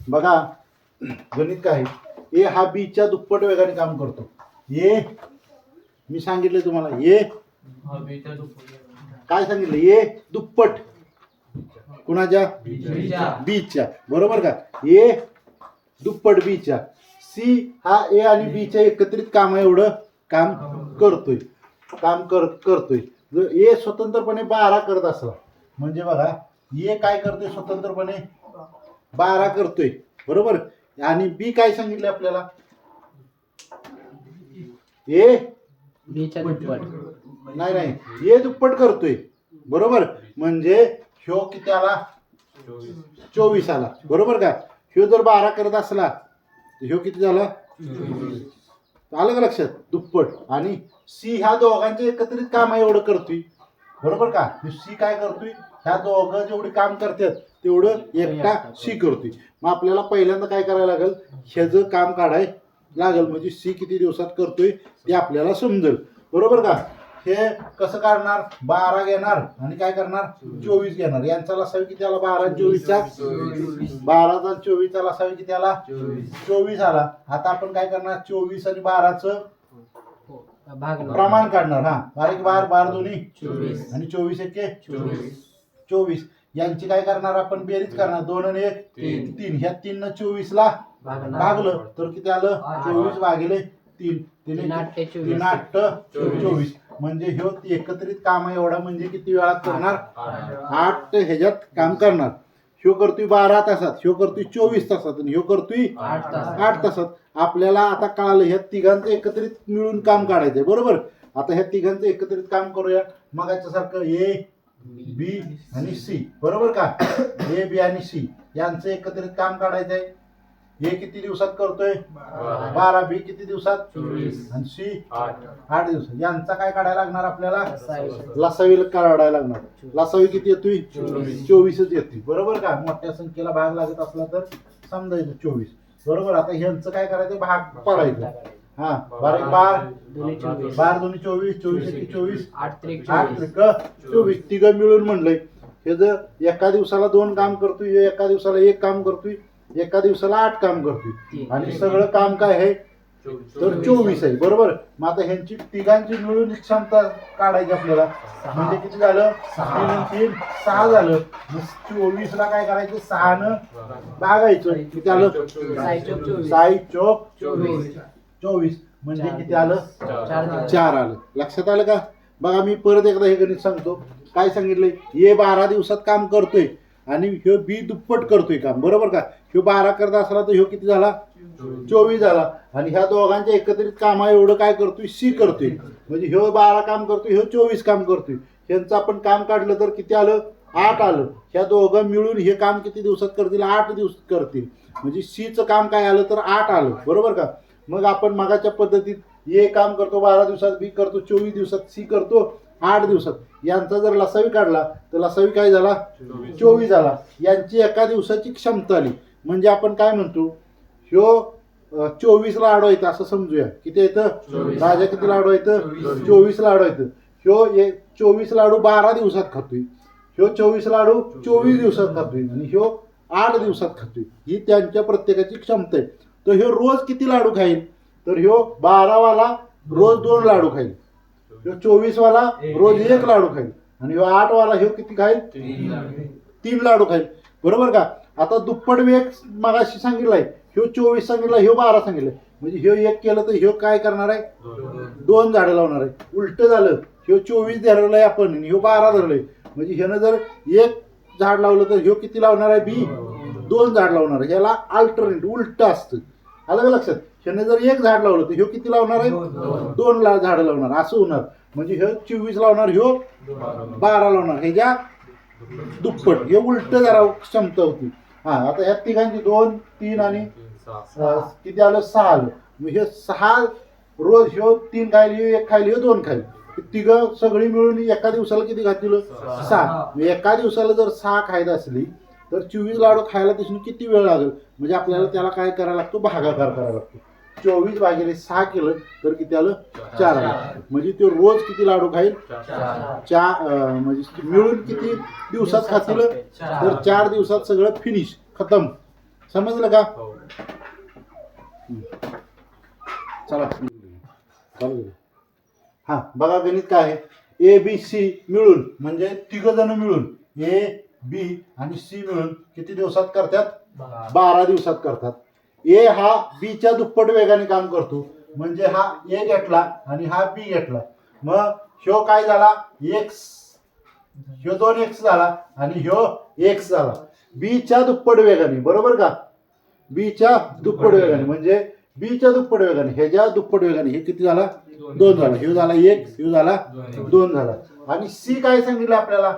बघा गणित काय ए हा बीच्या दुप्पट वेगाने काम करतो. ए मी सांगितलं तुम्हाला ए काय सांगितलं ए दुप्पट कुणाच्या बीच्या बरोबर का. ए दुप्पट बीच्या. सी हा ए आणि बीच्या एकत्रित काम एवढं काम करतोय. जर ए स्वतंत्रपणे 12 करत असला म्हणजे बघा ए काय करतोय स्वतंत्रपणे 12 करतोय बरोबर. आणि बी काय सांगितलं आपल्याला ए बीच्या दुप्पट नाही ए दुप्पट करतोय बरोबर. म्हणजे ह्यो किती आला 24 आला बरोबर का. ह्यो जर 12 करत असला तर ह्यो किती झाला आलं का लक्षात दुप्पट. आणि सी ह्या दोघांचे एकत्रित काम एवढं करतोय बरोबर का. सी काय करतोय ह्या दोघं जेवढे काम करतात तेवढं एकटा सी करतोय. मग आपल्याला पहिल्यांदा काय करायला लागेल ह्याचं काम काढायला लागेल म्हणजे सी किती दिवसात करतोय ते आपल्याला समजेल बरोबर का. हे कसं काढणार 12 घेणार आणि काय करणार 24 घेणार. यांचा लसावी किती आला 12 आणि 24चा 12 आणि 24चा लसावी किती आला 24 आला. आता आपण काय करणार 24 आणि 12चं प्रमाण काढणार. हा 12 12 दोन्ही 24 आणि 24 एके 24. यांची काय करणार आपण बेरीज करणार 2 आणि 1 3. ह्या 3 न 24 ला भागलं तर किती आलं 24 भागिले 3 3 8 24. म्हणजे ह्यो एकत्रित काम एवढा म्हणजे किती वेळात करणार 8 ह्याच्यात काम करणार. ह्यो करतोय 12 तासात ह्यो करतोय 24 तासात आणि ह्यो करतोय 8 तासात. आपल्याला आता कळालं ह्या तिघांचं एकत्रित मिळून काम काढायचंय बरोबर. आता ह्या तिघांचं एकत्रित काम करूया मग याच्यासारखं ए बी आणि सी बरोबर का. ए बी आणि सी यांचं एकत्रित काम काढायचंय. ए किती दिवसात करतोय 12. बी किती दिवसात 24 आणि सी 8 दिवसात. यांचा काय काढायला लागणार आपल्याला लसावी काढायला लागणार. लसावी किती येतोय 24च येतोय बरोबर का. मोठ्या संख्येला भाग लागत असला तर समजायचं 24 बरोबर. आता ह्यांचं काय करायचं भाग पाडायचं. हा 12 12 12 दोन्ही 24 24 एके 24 8 त्रिक 24. तिघं मिळून म्हणलंय हे जर एका दिवसाला 2 काम करतोय एका दिवसाला 1 काम करतोय एका दिवसाला 8 काम करतोय आणि सगळं काम काय आहे तर 24 आहे बरोबर. मग आता ह्यांची तिघांची मिळून क्षमता काढायची आपल्याला म्हणजे किती झालं 3 3 6 झालं. 24 ला काय करायचं 6 न भागायचं किती आलं 6 चोक 24 म्हणजे किती आलं 4 आलं. लक्षात आलं का. बघा मी परत एकदा हे गणित सांगतो. काय सांगितलंय ए 12 दिवसात काम करतोय आणि ह्यो बी दुप्पट करतोय काम बरोबर का. ह्यो 12 करत असला तर ह्यो किती झाला 24 झाला. आणि ह्या दोघांच्या एकत्रित कामा एवढं काय करतोय सी करतोय म्हणजे ह्यो 12 काम करतोय ह्यो 24 काम करतोय. ह्यांचं आपण काम काढलं तर किती आलं 8 आलं. ह्या दोघं मिळून हे काम किती दिवसात करतील 8 दिवस करतील म्हणजे सीचं काम काय आलं तर 8 आलं बरोबर का. मग आपण मागाच्या पद्धतीत ए काम करतो 12 दिवसात बी करतो 24 दिवसात सी करतो 8 दिवसात. यांचा जर लसावी काढला तर लसावी काय झाला 24 झाला. यांची एका दिवसाची क्षमता आली म्हणजे आपण काय म्हणतो ह्यो 24 ला अडवायचं असं समजूया. किती येतं राजा किती लाडू येतं 24 लाडू येतं. ह्यो 24 लाडू 12 दिवसात खातोय. ह्यो 24 लाडू 24 दिवसात खातोय आणि ह्यो 8 दिवसात खातोय. ही त्यांच्या प्रत्येकाची क्षमता आहे. तर ह्यो रोज किती लाडू खाईल तर ह्यो 12 वाला रोज 2 लाडू खाईल. ह्यो 24 वाला रोज 1 लाडू खाईल आणि ह्यो 8 वाला ह्यो किती खाईल 3 लाडू खाईल बरोबर का. आता दुप्पट वेग मगाशी सांगितलाय ह्यो 24 सांगितला ह्यो 12 सांगितलंय म्हणजे ह्यो 1 केलं तर ह्यो काय करणार आहे 2 झाडं लावणार आहे. उलट झालं ह्यो 24 धरलंय आपण आणि ह्यो 12 धरलंय म्हणजे ह्यानं जर 1 झाड लावलं तर ह्यो किती लावणार आहे बी 2 झाड लावणार आहे. ह्याला अल्टरनेट उलट असतं आलं का लक्षात. ह्याने जर 1 झाड लावलं तर ह्यो किती लावणार आहे 2 झाडं लावणार असं होणार. म्हणजे ह्यो 24 लावणार ह्यो 12 लावणार ह्याच्या दुप्पट. हे उलट जरा क्षमता होती. हा आता ह्या तिघांची 2 3 आणि किती आलं 6 आलं. मग हे 6 रोज ह्यो 3 खायली ह्यो 1 खायली ह्यो 2 खायली. तिघं सगळी मिळून एका दिवसाला किती खातील 6. एका दिवसाला जर 6 खायला असली तर 24 लाडू खायला तिथून किती वेळ लागेल म्हणजे आपल्याला त्याला काय करायला लागतो भागाकार करायला लागतो. 24 भागिले 6 केलं तर किती आलं 4 आलं. म्हणजे ते रोज किती लाडू खाईल 4 म्हणजे मिळून किती दिवसात खातील तर 4 दिवसात सगळं फिनिश खतम समजलं का? चला चालू करू. हा बघा गणित काय आहे. ए बी सी मिळून म्हणजे तिघ जण मिळून ए बी आणि सी मिळून किती दिवसात करतात? 12 दिवसात करतात. ए हा बी च्या दुप्पट वेगाने काम करतो म्हणजे हा ए घेतला आणि हा बी घेतला. मग ह्यो काय झाला? एक्स. ह्यो 2x झाला आणि ह्यो एक्स झाला. बी च्या दुप्पट वेगाने, बरोबर का? बी च्या दुप्पट वेगाने म्हणजे बी च्या दुप्पट वेगाने, ह्याच्या दुप्पट वेगाने. हे किती झाला? 2 झाला. ह्यो झाला 1, ह्यो झाला 2 झाला. आणि सी काय सांगितलं आपल्याला?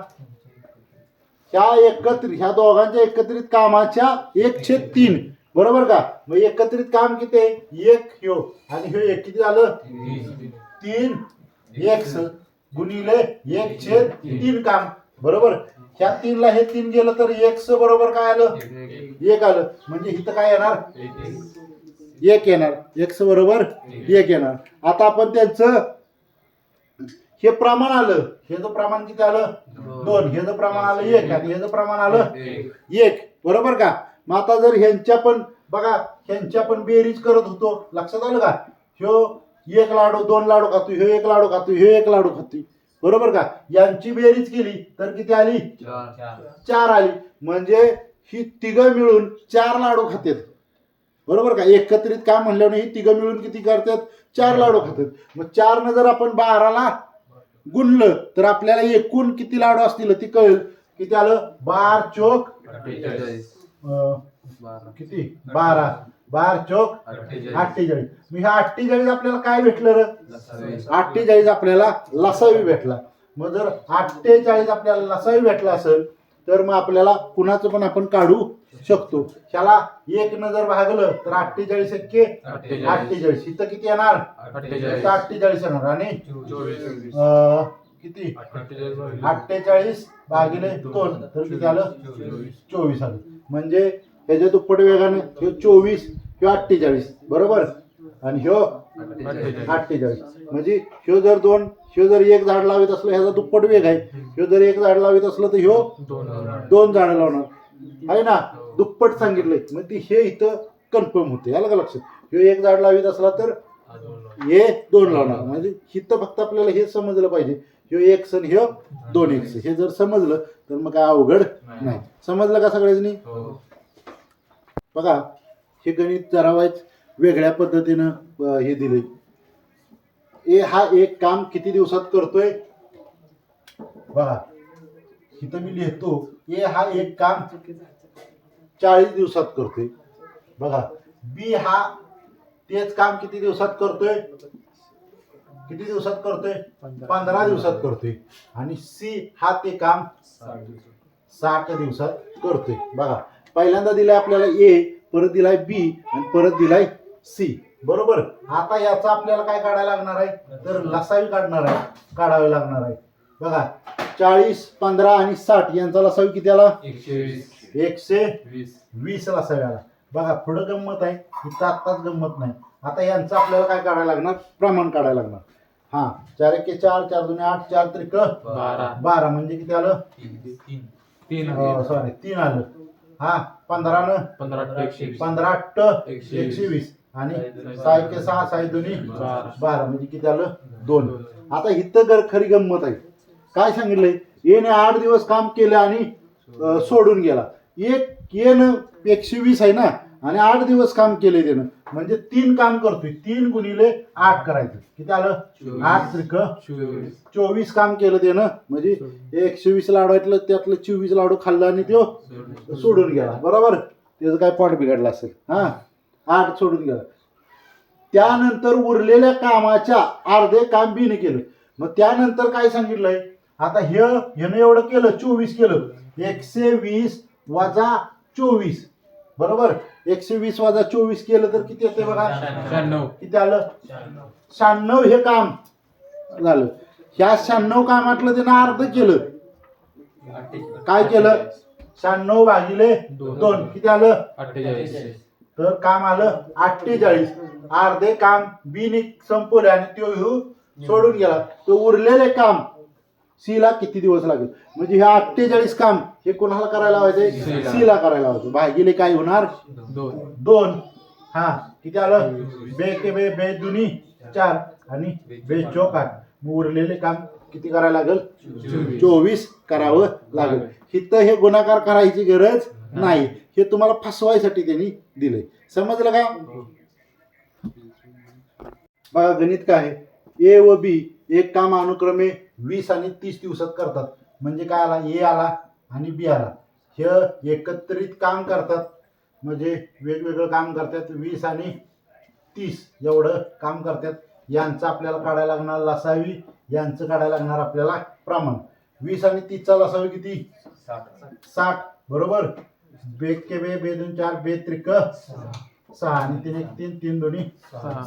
ह्या दोघांच्या एकत्रित कामाच्या 1/3, बरोबर का? मग एकत्रित काम किती आहे? 1 ह्यो आणि ह्यो 1 किती झालं? 3x गुणिले 1/3 काम, बरोबर? ह्या 3 ला हे 3 गेलं तर x बरोबर काय आलं? 1 आलं. म्हणजे इथं काय येणार? 1 येणार. x बरोबर 1 येणार. आता आपण त्यांचं हे प्रमाण आलं. हे जो प्रमाण किती आलं? 2. हे जो प्रमाण आलं 1 आणि हे जो प्रमाण आलं 1, बरोबर का? मग आता जर ह्यांच्या पण बघा, ह्यांच्या पण बेरीज करत होतो, लक्षात आलं का? ह्यो 1 लाडू 2 लाडू खातो, ह्यो 1 लाडू खातो, ह्यो 1 लाडू खातो, बरोबर का? यांची बेरीज केली तर किती आली? 4 आली. म्हणजे ही तिघं मिळून 4 लाडू खातात, बरोबर का? एकत्रित काम म्हणल्याने ही तिघं मिळून किती करतात? 4 लाडू खातात. मग 4 न जर आपण 12 ला गुणलं तर आपल्याला एकूण किती लाडू असतील ती कळेल. किती आलं? 12 चोक किती? 12. 12 चोक 48. मग ह्या 48 आपल्याला काय भेटलं रे? 48 आपल्याला लसावी भेटला. मग जर 48 आपल्याला लसावी भेटला असेल तर मग आपल्याला पुन्हाच पण आपण काढू शकतो. ह्याला 1 न जर भागलं तर 48 एक्के 48. इथं किती येणार? 48 येणार. आणि किती? 48 भागिले 2 तर किती आलं? 24 आलं. म्हणजे ह्याच्या दुप्पट वेगाने ह्यो 24 ह्यो 48, बरोबर? आणि ह्यो 48. म्हणजे ह्यो जर 2, ह्यो जर 1 झाड लावित असलं ह्याचा दुप्पट वेग आहे. ह्यो जर 1 झाड लावित असलं तर ह्यो 2 झाड लावणार आहे ना? दुप्पट सांगितलंय. मग ती हे इथं कन्फर्म होते. आलं का लक्षात? ह्यो 1 झाड लावित असला तर हे 2 लावणार. म्हणजे इथं फक्त आपल्याला हे समजलं पाहिजे, ह्यो 1 आणि ह्यो 2x. हे जर समजलं तर मग काय अवघड नाही. समजलं का सगळ्यांनी? बघा, हे गणित जरा वेगळ्या पद्धतीनं हे दिले. ए हा एक काम किती दिवसात करतोय? बघा इथं मी लिहितो, ए हा एक काम 40 दिवसात करतोय. बघा, बी हा तेच काम किती दिवसात करतोय? किती दिवसात करतोय? 15 दिवसात करतोय. आणि सी हा ते काम 60 दिवसात करतोय. बघा, पहिल्यांदा दिलाय आपल्याला ए, परत दिलाय बी आणि परत दिलाय सी, बरोबर? आता याचा आपल्याला काय काढायला लागणार आहे? तर लसावी काढावे लागणार आहे. बघा, 40, 15 आणि 60 यांचा लसावी किती आला? 120 लसावी आला. बघा, पुढं गंमत आहे, इथं आत्ताच गंमत नाही. आता यांचं आपल्याला काय काढायला लागणार? प्रमाण काढायला लागणार. हा, 4 एके 4, 4 दुने 8, 4 त्रिक 12. म्हणजे किती आलं? 3 आलं. हा, 15 न 15 120 आणि 6 एके 6, 6 दुनी 12. म्हणजे किती आलं? 2. आता इथं खरी गंमत आहे. काय सांगितलंय? येने 8 दिवस काम केलं आणि सोडून गेला. येन 120 आहे ना, आणि 8 दिवस काम केले त्यानं, म्हणजे 3 काम करतोय. 3 गुणिले 8 करायचं. किती आलं? 8 त्रिक 24 काम केलं त्यानं. म्हणजे 120 लाडू त्यातलं 24 लाडू खाल्लं आणि तो सोडून गेला, बरोबर? त्याचं काय पोट बिघडलं असेल. हा, 8 सोडून गेला. त्यानंतर उरलेल्या कामाच्या अर्धे काम बीने केलं. मग त्यानंतर काय सांगितलंय? आता ह्यानं एवढं केलं, 24 केलं. 120 वजा 24, बरोबर? 120 वजा 24 केलं तर किती येते बघा? 96. किती आलं? 96 हे काम झालं. ह्या 96 कामातलं त्यानं अर्ध केलं. काय केलं? 96 भागिले 2 किती आलं? 48. तर काम आलं 48. अर्धे काम बीने संपवले आणि तो सोडून गेला. तो उरलेले काम सी ला किती दिवस लागेल. म्हणजे हे 48 काम हे कोणाला करायला लावायचे, सी ला करायला लावायचं. भागिले काय होणार 2. हा किती आलं, बे के बे बे दुनी 4 आणि बे चौक 8. मग उरलेले काम किती करायला लागेल, 24 करावं लागेल. इथं हे गुणाकार करायची गरज नाही, हे तुम्हाला फसवायसाठी त्यांनी दिलंय. समजलं का. बघा गणित काय आहे, ए व बी एक काम अनुक्रमे 20 आणि 30 दिवसात करतात. म्हणजे काय आला, ए आला आणि बी आला, हे एकत्रित काम करतात. म्हणजे वेगवेगळं काम करतात, 20 आणि 30 एवढं काम करतात. यांचं आपल्याला काढायला लागणार लसावी, यांचं काढायला लागणार आपल्याला प्रमाण. 20 आणि 30 चा लसावी किती, 60 बरोबर. बे के बे बे 2 4 बे त्रिक 6 आणि 3 1 3 3 दोन्ही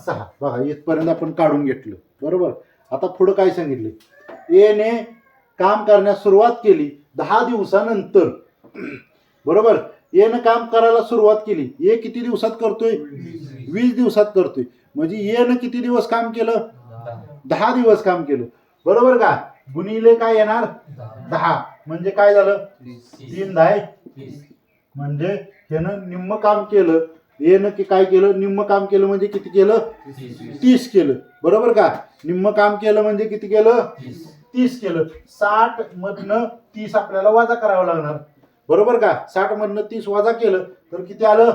6. बघा इथपर्यंत आपण काढून घेतलं बरोबर. आता पुढे काय सांगितले, ए ने काम करण्यास सुरुवात केली 10 दिवसानंतर बरोबर. ए ने काम करायला सुरुवात केली, ए किती दिवसात करतोय, 20 दिवसात करतोय. म्हणजे ए ने किती दिवस काम केलं, 10 दिवस काम केलं बरोबर का. गुणिले काय येणार 10. म्हणजे काय झालं, 3 10 म्हणजे त्यानं निम्म काम केलं. एनं की काय केलं, निम्म काम केलं म्हणजे किती केलं, 30 केलं बरोबर का. निम्म काम केलं म्हणजे किती केलं, 30 केलं. 60 मधनं 30 आपल्याला वजा करावं लागणार बरोबर का. 60 मधनं 30 वजा केलं तर किती आलं,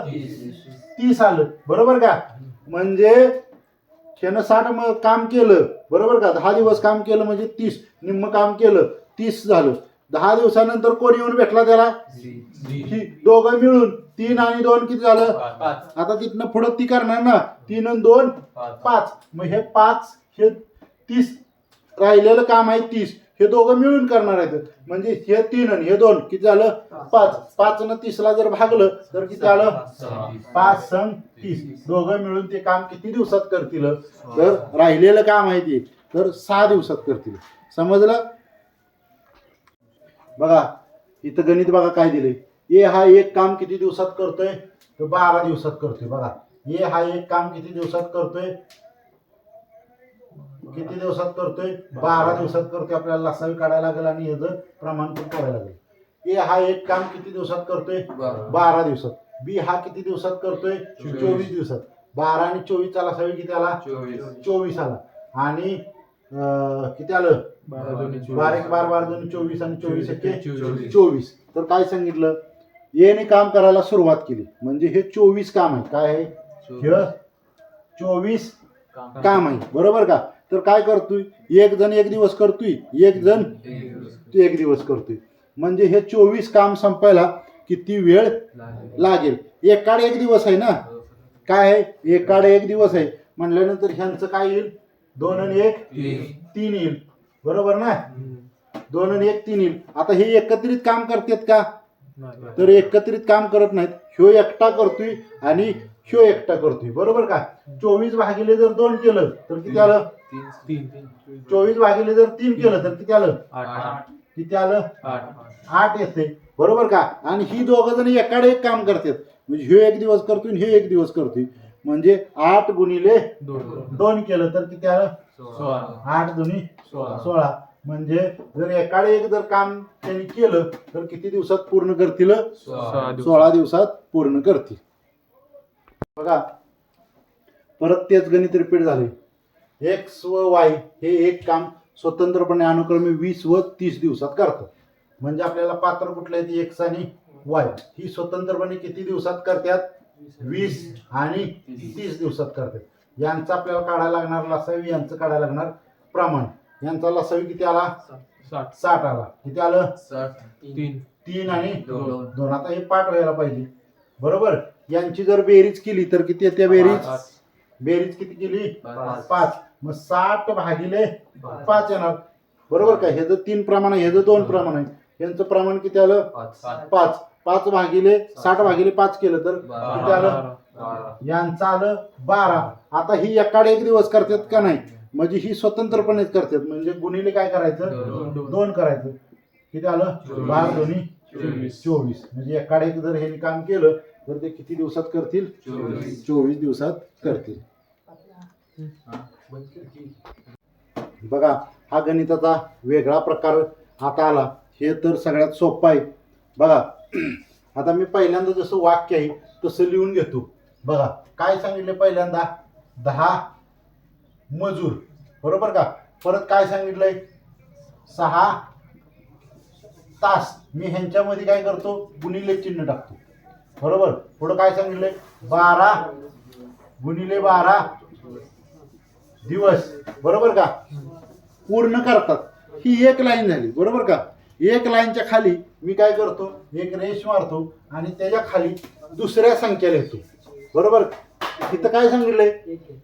30 आलं बरोबर का. म्हणजे त्यानं 60 काम केलं बरोबर का, 10 दिवस काम केलं म्हणजे 30, निम्म काम केलं 30 झालं. 10 दिवसानंतर कोण येऊन भेटला त्याला, ही दोघं मिळून 3 आणि 2 किती झालं, आता तिथनं पुढं ती करणार ना, 3 आणि 2 5. मग हे 5 हे 30 राहिलेलं काम आहे 30, हे दोघं मिळून करणार आहेत. म्हणजे हे 3 आणि हे 2 किती झालं 5. 5 न 30 ला जर भागलं तर किती आलं, 5 संग 30. दोघं मिळून ते काम किती दिवसात करतील, तर राहिलेलं काम आहे ते तर 6 दिवसात करतील. समजलं. बघा इथं गणित बघा काय दिलंय, ए हा एक काम किती दिवसात करतोय, तर 12 दिवसात करतोय. बघा ए हा एक काम किती दिवसात करतोय, किती दिवसात करतोय, 12 दिवसात करतोय. आपल्याला लसावी काढायला लागेल आणि ह्याचं प्रमाण पण काढायला लागेल. ए हा एक काम किती दिवसात करतोय, 12 दिवसात. बी हा किती दिवसात करतोय, 24 दिवसात. 12 आणि 24 चा लसावी किती आला, 24 आला. आणि किती आलं, 12 1 12 12 2 24 आणि 24 1 24. तर काय सांगितलं, ए ने काम करायला सुरुवात केली म्हणजे हे 24 काम आहे. काय आहे, हे 24 काम आहे बरोबर का. तर काय करतोय, एक जण 1 दिवस करतोय, एक जण 1 दिवस करतोय. म्हणजे हे 24 काम संपायला किती वेळ लागेल. एकाड 1 दिवस आहे ना, काय आहे, एकाड 1 दिवस आहे म्हणल्यानंतर ह्यांचं काय येईल, 2 आणि 1 3 येईल बरोबर ना. 2 आणि 1 3 येईल. आता हे एकत्रित काम करतात का, तर एकत्रित काम करत नाहीत. ह्यो एकटा करतोय आणि ह्यो एकटा करतोय बरोबर का. 24 भागिले जर 2 केलं तर किती आलं, 24 भागिले जर 3 केलं तर किती आलं, 8. किती आलं, 8 येते बरोबर का. आणि ही दोघं जण एकाडे एक काम करतात. म्हणजे ह्यो 1 दिवस करतोय हे 1 दिवस करतोय. म्हणजे 8 गुणिले 2 केलं तर किती आलं, 8 दुनी 16. म्हणजे जर एकाडे एक जर काम त्यांनी केलं तर किती दिवसात पूर्ण करतील, 16 दिवसात पूर्ण करतील. बघा परत तेच गणित रिपीट झाले. एक्स व वाय हे एक काम स्वतंत्रपणे अनुक्रमे 20 व 30 दिवसात करतात. म्हणजे आपल्याला पात्र कुठले आहेत, एक्स आणि वाय ही स्वतंत्रपणे किती दिवसात करतात, 20 आणि 30 दिवसात करतात. यांचा आपल्याला काढायला लागणार लसावी, यांचं काढायला लागणार प्रमाण. यांचा लसावी किती आला, 60 आला. किती आलं, 3 आणि 2. आता हे पाठ व्हायला पाहिजे बरोबर. यांची जर बेरीज केली तर किती येते, बेरीज किती केली, 5. मग 60 भागिले 5 येणार बरोबर का. ह्याचं 3 प्रमाण आहे, ह्याचं 2 प्रमाण आहे. यांचं प्रमाण किती आलं, 5. 5 भागिले 60 भागिले 5 केलं तर किती आलं, यांचं आलं 12. आता ही एकाडे 1 दिवस करतात का नाही, म्हणजे ही स्वतंत्रपणेच करतात. म्हणजे गुणिले काय करायचं, 2 करायचं. किती आलं, 12 दोन्ही 24. म्हणजे एकाडे एक जर हे काम केलं तर ते किती दिवसात करतील, 24 दिवसात करतील. बघा हा गणिताचा वेगळा प्रकार आता आला. हे तर सगळ्यात सोपं आहे. बघा आता मी पहिल्यांदा जसं वाक्य आहे तसं लिहून घेतो. बघा काय सांगितले पहिल्यांदा 10 मजूर, बरोबर का. परत काय सांगितलंय 6 तास. मी ह्यांच्यामध्ये काय करतो गुणिले चिन्ह टाकतो, बरोबर. पुढं काय सांगितलंय 12 गुणिले 12 दिवस, बरोबर का. पूर्ण करतात. ही एक लाईन झाली, बरोबर का. एक लाईनच्या खाली मी काय करतो एक रेष मारतो आणि त्याच्या खाली दुसऱ्या संख्या लिहितो, बरोबर. इथं काय सांगितलंय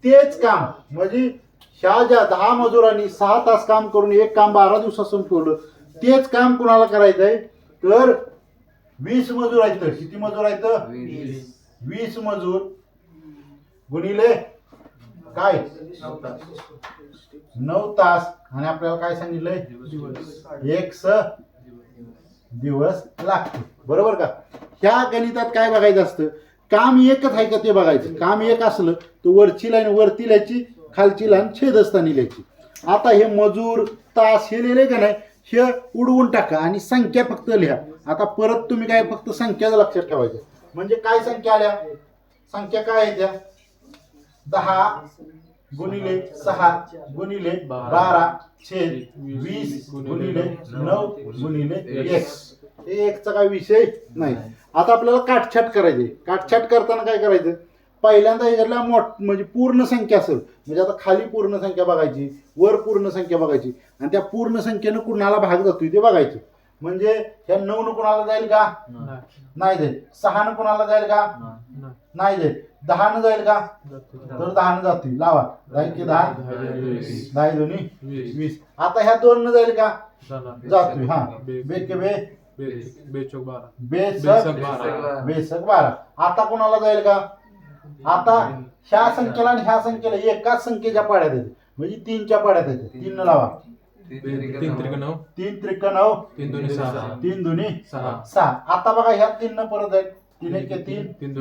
तेच काम, म्हणजे ह्या ज्या 10 मजुरांनी 6 तास काम करून एक काम 12 दिवसात संपवलं, तेच काम कुणाला करायचंय तर 20 मजूर आहेत. किती मजूर आहेत 20 मजूर गुणिले काय 9 तास. आणि आपल्याला काय सांगितलंय x दिवस लागतो, बरोबर का. ह्या गणितात काय बघायचं असतं काम एकच आहे का ते बघायचं. काम एक असलं तर वरची लाईन वरती लिहायची, खालची लाईन छेदस्थानी लिहायची. आता हे मजूर तास हे लिहिले का नाही हे उडवून टाका आणि संख्या फक्त लिहा. आता परत तुम्ही काय फक्त संख्या लक्षात ठेवायचं. म्हणजे काय संख्या आल्या, संख्या काय आहे त्या 10 गुणिले 6 गुणिले 12 छेद 20 गुणिले 9 गुणिले x. हे x चा काय विषय नाही. आता आपल्याला काटछाट करायची. काटछाट करताना काय करायचं पहिल्यांदा ह्याला म्हणजे पूर्ण संख्या असेल म्हणजे आता खाली पूर्ण संख्या बघायची, वर पूर्ण संख्या बघायची आणि त्या पूर्ण संख्येनं कुणाला भाग जातोय ते बघायचं. म्हणजे ह्या 9 न कुणाला जाईल का नाही जाईल, 6 न कुणाला जाईल का नाही जाईल, 10 न जाईल का तर 10 न जातील. लावा जाईल की 10 10 दोन्ही 20. आता ह्या 2 न जाईल का जातोय. हा बे के बे बेसक 12. आता कोणाला जाईल का आता ह्या संख्येला आणि ह्या संख्येला एकाच संख्येच्या पाड्यात येते म्हणजे 3च्या पाड्यात येते. 3 न लावा 3 त्रिक 9 3 दोन्ही 6. आता बघा ह्या 3 न परत जाईल 3 एक 3 3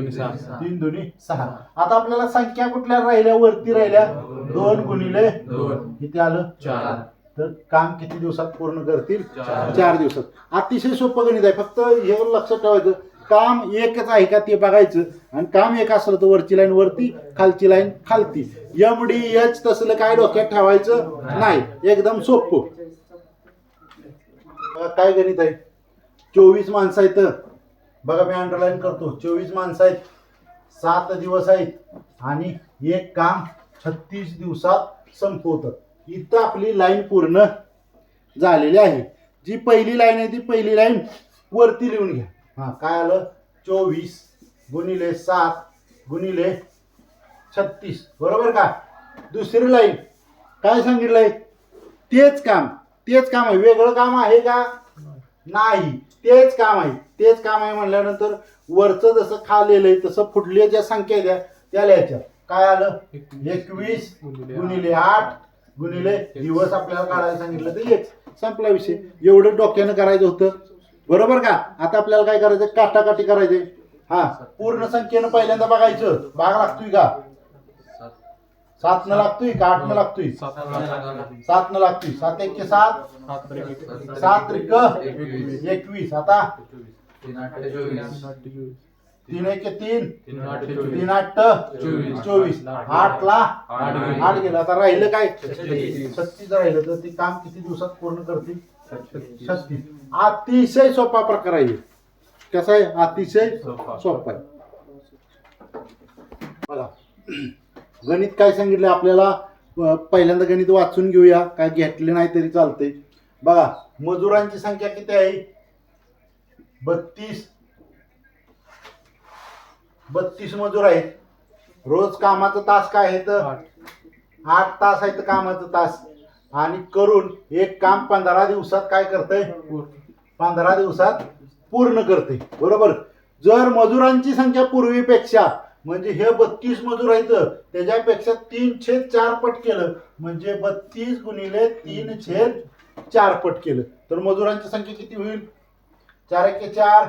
दोन्ही 6. आता आपल्याला संख्या कुठल्या राहिल्या वरती राहिल्या 2 गुणिले 2 किती आलं 4. तर काम किती दिवसात पूर्ण करतील 4 दिवसात. अतिशय सोपं गणित आहे. फक्त हे लक्षात ठेवायचं काम एकच आहे का ते बघायचं आणि काम एक असलं तर वरची लाईन वरती खालची लाईन खालती. MDH तसलं काय डोक्यात ठेवायचं नाही, एकदम सोपं. काय गणित आहे 24 माणसं आहेत. बघा मी अंडरलाईन करतो 24 माणसं आहेत, 7 दिवस आहेत आणि एक काम 36 दिवसात संपवतं. इथं आपली लाईन पूर्ण झालेली आहे. जी पहिली लाईन आहे ती पहिली लाईन वरती लिहून घ्या. हा काय आलं 24 गुणिले 7 गुणिले 36, बरोबर का. दुसरी लाईन काय सांगितलंय तेच काम आहे. वेगळं काम आहे का नाही, तेच काम आहे. तेच काम आहे म्हणल्यानंतर वरचं जसं खाल्लेलं तसं फुटल्या ज्या संख्या द्या त्या लिहायच्या. काय आलं 21 गुणिले 8 गुणिले दिवस आपल्याला काढायला सांगितलं तर एक संपला विषय. एवढं डोक्यानं करायचं होतं, बरोबर का. आता आपल्याला काय करायचं काटाकाटी करायचे. हा पूर्ण संख्येनं पहिल्यांदा बघायचं भाग लागतोय का 7 न लागतोय का 8 न लागतोय 7 न लागतोय. 7 एक 7 7 त्रिक 21. आता 3 एक 3 3 8 24. 8 ला 8 गेला. आता राहिलं काय 36 राहिलं तर ते काम किती दिवसात पूर्ण करतील 36. अतिशय सोपा प्रकार आहे. कसा आहे अतिशय सोपा आहे. बघा गणित काय सांगितलं आपल्याला पहिल्यांदा गणित वाचून घेऊया, काय घेतले नाही तरी चालते. बघा मजुरांची संख्या किती आहे 32 मजूर आहेत. रोज कामाचं तास काय आहे तर 8 तास आहेत कामाचं तास आणि करून एक काम 15 दिवसात काय करते 15 दिवसात पूर्ण करते, बरोबर. जर मजुरांची संख्या पूर्वीपेक्षा म्हणजे हे 32 मजूर आहेत त्याच्यापेक्षा 3/4 पट केलं म्हणजे 32 गुणिले 3/4 पट केलं तर मजुरांची संख्या किती होईल 4 एक 4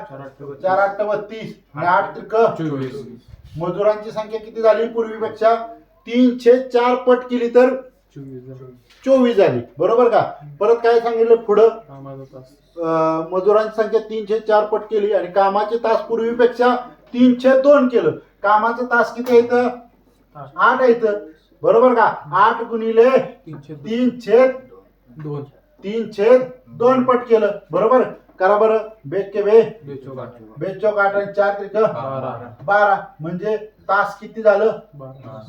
4 8 32 आणि 8 त्रिक 24. मजुरांची संख्या किती झाली पूर्वीपेक्षा 3/4 पट केली तर 24 झाली. बरोबर का? परत काय सांगितलं पुढं? कामाचा तास मजुरांची संख्या 3/4 पट केली आणि कामाचे तास पूर्वीपेक्षा 3/2 केलं. कामाचे तास किती आहेत? 8 आहेत. बरोबर का? 8 गुणिले 3/2 3/2 पट केलं. बरोबर? करा बरं. बेक के बे बेचोक 8 आणि 4 त्रिक 12 म्हणजे तास किती झालं?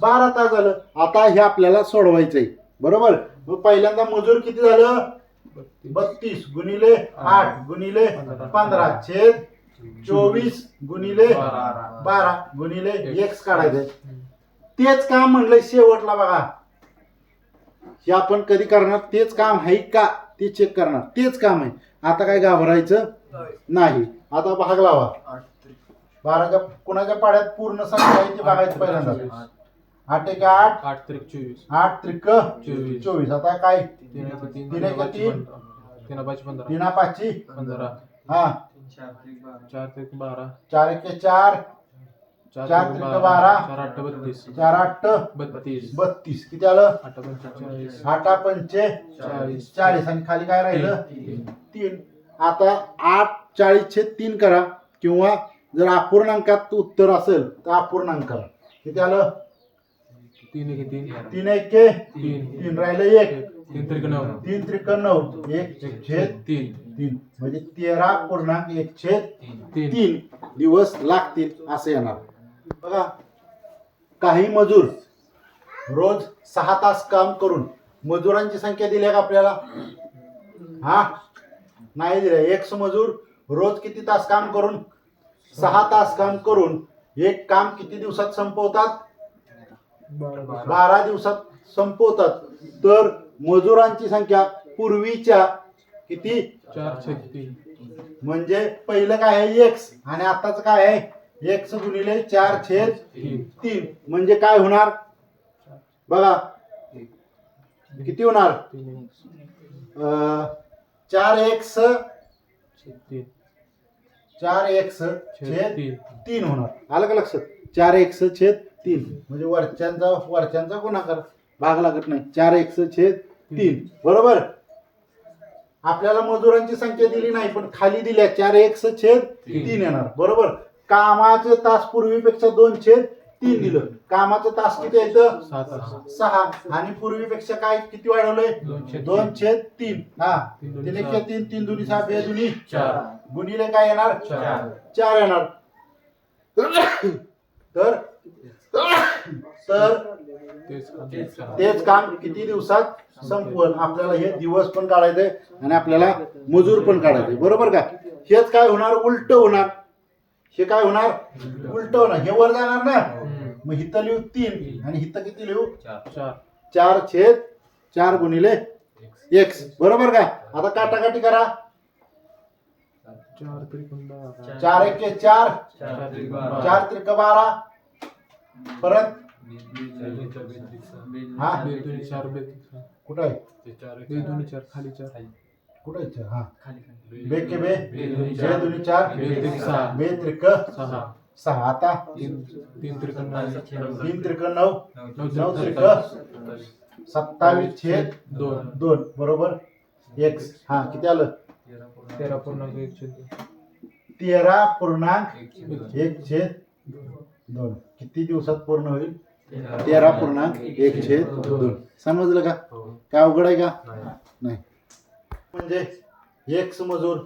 12 तास झालं. आता हे आपल्याला सोडवायचंय. बरोबर? मग पहिल्यांदा मजूर किती झालं? 32 गुणिले 8 गुणिले 15 छेद 24 गुणिले 12 गुणिले x काढायचं. तेच काम म्हणलंय शेवटला बघा. हे आपण कधी करणार? तेच काम आहे का ते चेक करणार. तेच काम आहे. आता काय घाबरायचं नाही. आता भाग लावा. 12च्या कुणाच्या पाड्यात पूर्ण संख्या आहे ते बघायचं पहिल्यांदा. 8 एक 8 8 त्रिक 24 8 त्रिक 24. आता काय? 3 एक 3 3 एक 3 3 5 15 3 5 15 हा 4 त्रिक 12 4 एक 4 4 त्रिक 12 4 8 32 4 8 32 32 किती आलं? 8 45 8 पंचे 40 आणि खाली काय राहिलं? 3. आता 8 40/3 करा किंवा जर अपूर्णांकात उत्तर असेल तर अपूर्णांक करा. किती आलं? 3 एक 3 3 एक 3 राहिलं 1 3 त्रिक 9 3 त्रिक 9 1/3 म्हणजे 13.1/3 दिवस लागतील असं येणार. बघा काही मजूर रोज 6 तास काम करून मजुरांची संख्या दिली का आपल्याला? हा नाही दिल्या. एक मजूर रोज किती तास काम करून? 6 तास काम करून एक काम किती दिवसात संपवतात? 12 दिवसात संपवतात. तर मजुरांची संख्या पूर्वीच्या किती? 4/3 म्हणजे पहिलं काय आहे? x आणि आताच काय आहे? x गुणिले 4/3 म्हणजे काय होणार? बघा किती होणार? 4x 4x/3 होणार. आलं का लक्षात? 4x/3 म्हणजे वरच्यांचा गुणाकार भाग लागत नाही. 4x/3 बरोबर. आपल्याला मजुरांची संख्या दिली नाही पण खाली दिल्या 4x/3 येणार. बरोबर. कामाचे तास पूर्वीपेक्षा 2/3 दिलं. कामाचं तास किती येतं? 6 आणि पूर्वीपेक्षा काय किती वाढवलंय? 2/3. हा 3 एक 3 3 दुनी 6 2 दुनी 4 गुणिले काय येणार? 4 येणार. तर तेच काम किती दिवसात संपवल? आपल्याला हे दिवस पण काढायचंय आणि आपल्याला मजूर पण काढायचंय. बरोबर का? हेच काय होणार? उलट होणार. हे काय होणार? उलट होणार. हे वर जाणार ना. मग हिथं लिहू 3 आणि हिथं किती लिहू? 4/4 गुणिले x. बरोबर का? आता काटाकाटी करा. 4 त्रिक 4 एक 4 4 त्रिक 12 परत हा 2 2 4 कुठं आहे? 2 2 4 खाली 4 कुठं आहे? हा बे के बे 2 2 4 बे त्रिक 6 आता 3 त्रिक 9 3 त्रिक 9 9 त्रिक 27/2 बरोबर x. हा किती आलं? 13.1/2 किती दिवसात पूर्ण होईल? 13.1/2. समजलं का? काय अवघड आहे का? नाही. म्हणजे x मजूर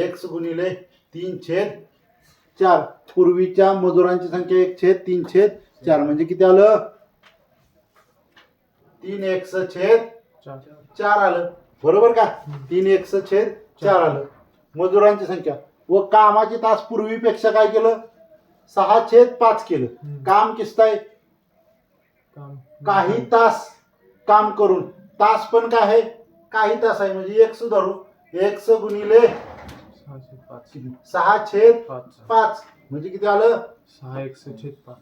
x गुणिले 3/4 पूर्वीच्या मजुरांची संख्या 1/3/4 म्हणजे किती आलं? 3x/4 आलं. बरोबर का? 3x/4 आलं. मजुरांची संख्या व कामाची तास पूर्वीपेक्षा काय केलं? 6/5 केलं. काम किसताय काही तास काम करून. तास पण काय आहे? काही तास आहे म्हणजे x धरू. x गुणिले 6/5 म्हणजे किती आलं? 6x/5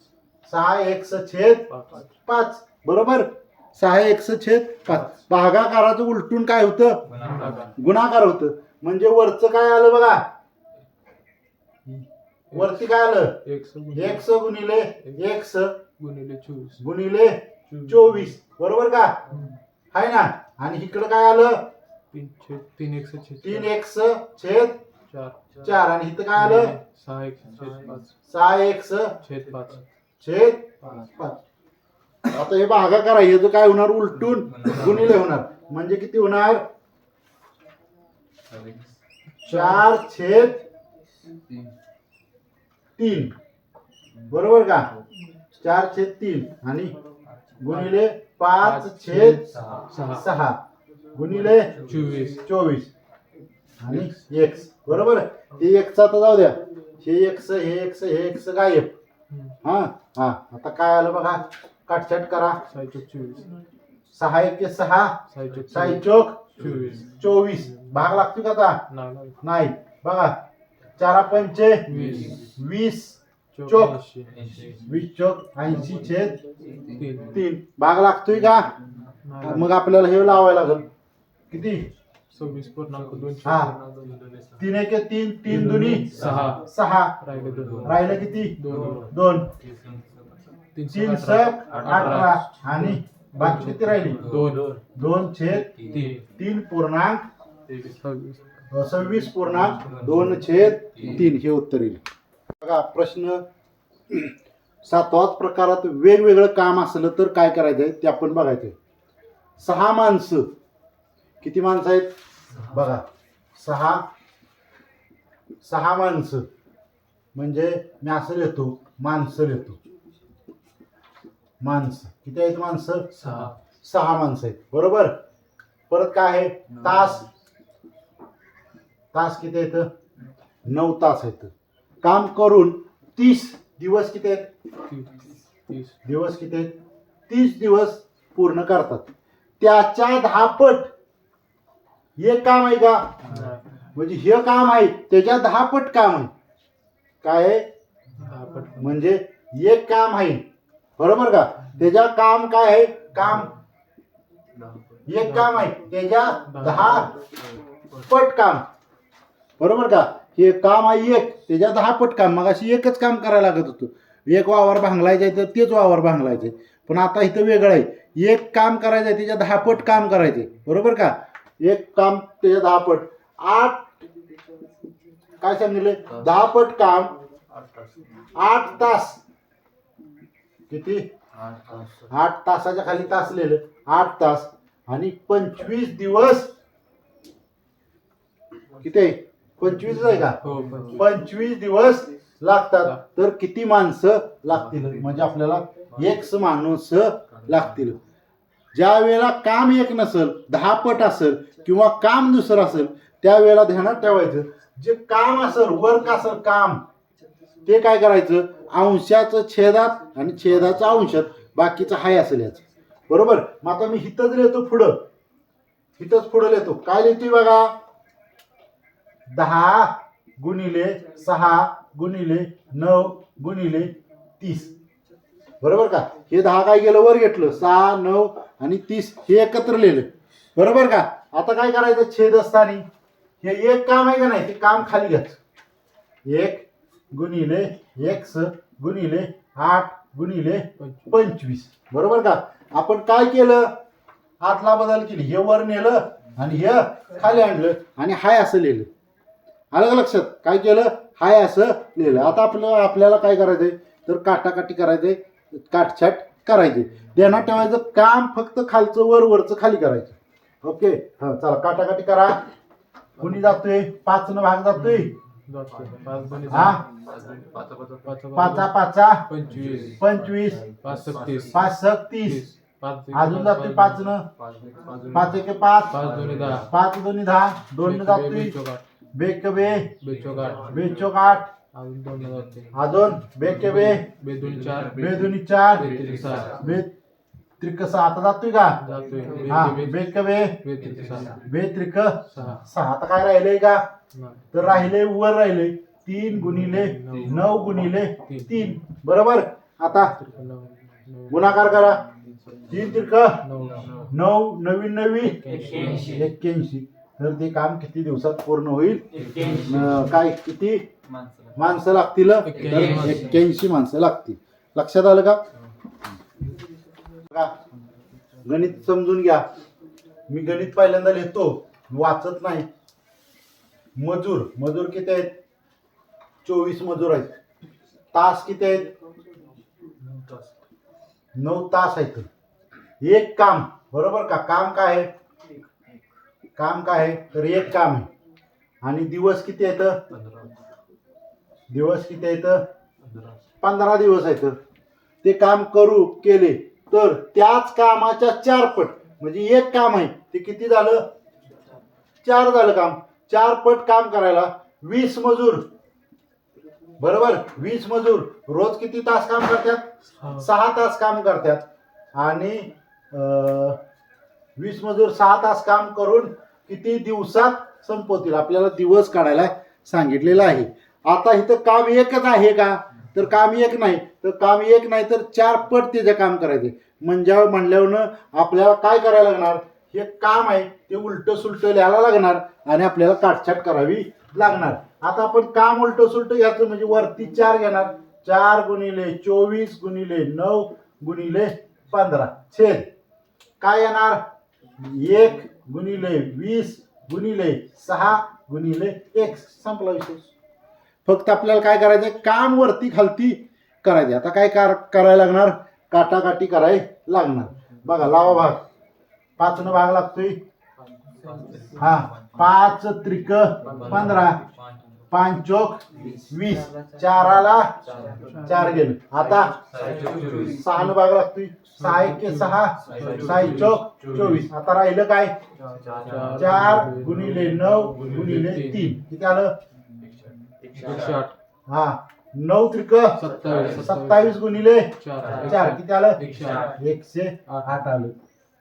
6x/5 बरोबर. 6x/5 भागाकाराचं उलटून काय होतं? गुणाकार होतं. म्हणजे वरचं काय आलं बघा? वरती काय आलं? x गुणिले x गुणिले 24 गुणिले 24 बरोबर का? आहे ना. आणि इकडं काय आलं 3x छेद 3x छेद 4 4 आणि इथं काय आलं 6x छेद 5 6x छेद 5 छेद 5. आता हे भागाकार आहे, याचं काय होणार उलटून गुणिले होणार, म्हणजे किती होणार 4 छेद 3 बरोबर का, 4 छेद 3 आणि गुणिले 5 छेद 6 गुणिले 24 आणि x बरोबर. हे x आता जाऊ द्या, हे x हे x हे x गायब. हा हा आता काय आलं बघा, काटछाट करा. 6 1 6 6 चौक 24 भाग लागतो का आता नाही बघा. 4 पंचे 20 चौक 20 चौक 80 छेद 3 भाग लागतोय का. मग आपल्याला हे लावायला लागेल किती 26.2 हा 3 1 3 3 दुनी 6 राहिलं किती 2 3 7 18 आणि बाकी किती राहिली 2 छेद 3 पूर्णांक 26.2 छेद 3 हे उत्तर येईल बघा. प्रश्न 7वाच प्रकारात वेगवेगळं काम असलं तर काय करायचंय ते आपण बघायचंय. 6 माणसं, किती माणसं आहेत बघा, 6 माणसं म्हणजे मी असं लिहितो माणसं लिहितो. माणसं किती आहेत, माणसं 6 माणसं आहेत बरोबर. परत काय आहे तास, तास किती आहेत 9 तास आहेत. काम करून 30 दिवस किती आहेत, दिवस किती आहेत 30 दिवस पूर्ण करतात. त्याच्या 10 पट हे काम आहे का, म्हणजे हे काम आहे त्याच्या 10 पट काम आहे. काय आहे म्हणजे एक काम आहे बरोबर का, त्याच्या काम काय आहे काम एक काम आहे त्याच्या 10 पट काम बरोबर का. हे काम आहे एक त्याच्या 10 पट काम. मग अशी एकच काम करायला लागत होतं, एक वावर भांगलायचं तर तेच वावर भांगलायचे. पण आता इथं वेगळं आहे, एक काम करायचं आहे त्याच्या 10 पट काम करायचे बरोबर का. एक काम त्याच्या 10 पट 8 काय सांगितले 10 पट काम 8 तास किती 8 तासाच्या खाली तास लिहिलं 8 तास आणि 25 दिवस किती आहे 25 आहे का 25 दिवस लागतात. तर किती माणसं लागतील, म्हणजे आपल्याला एक माणूस लागतील. ज्या वेळेला काम एक नसेल 10 पट असेल किंवा काम दुसरं असेल त्यावेळेला ध्यानात ठेवायचं जे काम असेल वर्क असेल काम ते काय करायचं अंशाचं छेदात आणि छेदाचं अंशात बाकीचं हाय असेल याच बरोबर. मग आता मी हिथंच लिहितो पुढं, हिथंच पुढं लिहितो काय लिहितोय बघा 10 गुणिले 6 गुणिले 9 गुणिले 30 बरोबर का. हे 10 काय गेलं वर घेतलं 6 9 आणि 30 हे एकत्र लिहिलं बरोबर का. आता काय करायचं छेद असताना हे एक काम आहे का नाही ते काम खाली घ्यायचं 1 गुणिले x गुणिले 8 गुणिले 25 बरोबर का. आपण काय केलं आतला बदल केली, हे वर नेलं आणि हे खाली आणलं आणि हाय असं लिहिलं. आलं का लक्षात, काय केलं हाय असं लिहिलं. आता आपल्याला काय करायचंय तर काटाकाटी करायचंय काटछाट करायचे. ध्यानात ठेवायचं काम फक्त खालचं वर वरचं खाली करायचं. ओके हा चला काटाकाटी करा. कुणी जातोय 5 न भाग जातोय हा 5 5 25 5 30 अजून जातोय 5 न 5 1 5 5 2 10 2 न जातोय बेक बे बेचोक 8 अजून बेक बे बेदुनी 4 बे त्रिक 6 आता जातोय का हा बेक बे बेत्रिक 6. आता काय राहिलंय का तर राहिले वर राहिले 3 गुणिले 9 गुणिले 3 बरोबर. आता गुणाकार करा 3 त्रिक 9 नवीन 81. तर ते काम किती दिवसात पूर्ण होईल काय किती माणसं लागतील 81 माणसं लागतील. लक्षात आलं का. गणित समजून घ्या. मी गणित पहिल्यांदा लिहितो, वाचत नाही. मजूर किती आहेत? 24 मजूर आहेत. तास किती आहेत? 9 तास आहेत. एक काम, बरोबर का? काम काय आहे? तर एक काम आहे. आणि दिवस किती आहेत? दिवस किती आहेत? 15 दिवस आहेत. ते काम केले तर त्याच कामाच्या 4 पट, म्हणजे एक काम आहे ते किती झालं? 4 झालं काम. 4 पट काम करायला 20 मजूर, बरोबर? 20 मजूर रोज किती तास काम करतात? 6 तास काम करतात. आणि 20 मजूर 6 तास काम करून किती दिवसात संपवतील? आपल्याला दिवस काढायला सांगितलेलं आहे. आता इथं काम एकच आहे का? तर काम एक नाही. तर 4 पट त्याचे काम करायचे. म्हणल्यावर आपल्याला काय करायला लागणार? हे काम आहे ते उलट सुलट लिहायला लागणार आणि आपल्याला काटछाट करावी लागणार. आता आपण काम उलट सुलट घ्यायचं म्हणजे वरती 4 घेणार. 4 गुणिले 24 गुणिले 9 गुणिले 15 छेद काय येणार? 1 गुणिले 20 गुणिले 6 गुणिले 1. संपला विषय. फक्त आपल्याला काय करायचं? काम वरती खालती करायचे. आता काय करायला लागणार? काटाकाटी करायला लागणार. बघा, लावा भाग. 5 न भाग लागतोय. हा, 5 त्रिक 15, 5 चोक 20, 4ला 4 गेले. आता 6 न भाग लागतोय. 6 1 6, 6 चोक 24. आता राहिलं काय? 4 गुणिले 9 गुणिले 3 किती आलं? 108. हा, 9 त्रिक 27 गुणिले 4 किती आलं? 108 आलं.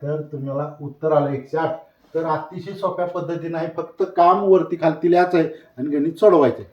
तर तुम्हाला उत्तर आलं 108. तर अतिशय सोप्या पद्धतीने आहे. फक्त काम वरती खालती लिहायचं आहे आणि गणित सोडवायचं आहे.